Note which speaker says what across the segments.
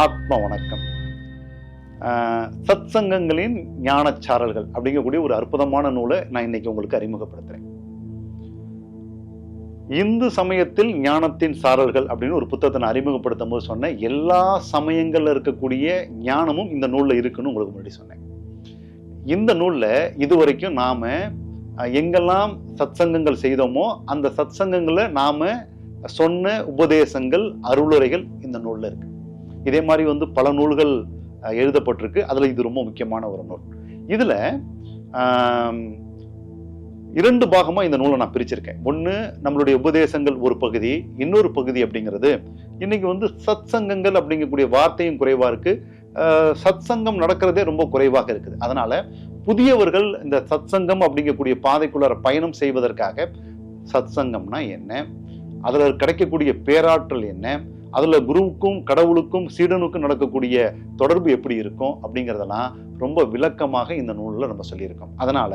Speaker 1: ஆத்ம வணக்கம். சத் சங்கங்களின் ஞானச்சாரல்கள் அப்படிங்கக்கூடிய ஒரு அற்புதமான நூலை நான் இன்னைக்கு உங்களுக்கு அறிமுகப்படுத்துறேன். இந்து சமயத்தில் ஞானத்தின் சாரல்கள் அப்படின்னு ஒரு புத்தகத்தை நான் அறிமுகப்படுத்தும் போது சொன்னேன், எல்லா சமயங்கள்ல இருக்கக்கூடிய ஞானமும் இந்த நூல்ல இருக்குன்னு உங்களுக்கு முன்னாடி சொன்னேன். இந்த நூல்ல இதுவரைக்கும் நாம எங்கெல்லாம் சத் சங்கங்கள் செய்தோமோ அந்த சத் சங்கங்களை நாம சொன்ன உபதேசங்கள், அருளுரைகள் இந்த நூல்ல இருக்கு. இதே மாதிரி பல நூல்கள் எழுதப்பட்டிருக்கு. அதுல இது ரொம்ப முக்கியமான ஒரு நூல். இதுல 2 பாகமா இந்த நூலை நான் பிரிச்சிருக்கேன். ஒண்ணு நம்மளுடைய உபதேசங்கள் ஒரு பகுதி, இன்னொரு பகுதி அப்படிங்கிறது இன்னைக்கு சத் சங்கங்கள் அப்படிங்கக்கூடிய வார்த்தையும் குறைவா இருக்கு, சத் சங்கம் நடக்கிறதே ரொம்ப குறைவாக இருக்குது. அதனால புதியவர்கள் இந்த சத் சங்கம் அப்படிங்கக்கூடிய பாதைக்குள்ளார பயணம் செய்வதற்காக சத் சங்கம்னா என்ன, அதுல கிடைக்கக்கூடிய பேராற்றல் என்ன, அதுல குருவுக்கும் கடவுளுக்கும் சீடனுக்கும் நடக்கக்கூடிய தொடர்பு எப்படி இருக்கும் அப்படிங்கிறதெல்லாம் ரொம்ப விளக்கமாக இந்த நூல்ல நம்ம சொல்லியிருக்கோம். அதனால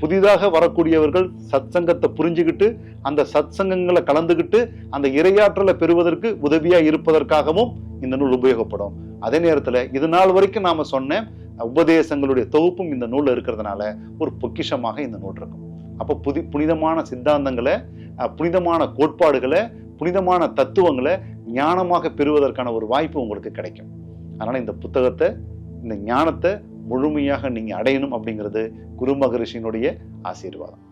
Speaker 1: புதிதாக வரக்கூடியவர்கள் சத் சங்கத்தை புரிஞ்சுக்கிட்டு அந்த சத் சங்கங்களை கலந்துகிட்டு அந்த இறையாற்றலை பெறுவதற்கு உதவியா இருப்பதற்காகவும் இந்த நூல் உபயோகப்படும். அதே நேரத்துல இது நாள் வரைக்கும் நாம சொன்ன உபதேசங்களுடைய தொகுப்பும் இந்த நூல்ல இருக்கிறதுனால ஒரு பொக்கிஷமாக இந்த நூல் இருக்கும். அப்போ புனிதமான சித்தாந்தங்களை, புனிதமான கோட்பாடுகளை, புனிதமான தத்துவங்களை ஞானமாக பெறுவதற்கான ஒரு வாய்ப்பு உங்களுக்கு கிடைக்கும். அதனால இந்த புத்தகத்தை, இந்த ஞானத்தை முழுமையாக நீங்க அடையணும் அப்படிங்கிறது குரு மகரிஷியினுடைய ஆசீர்வாதம்.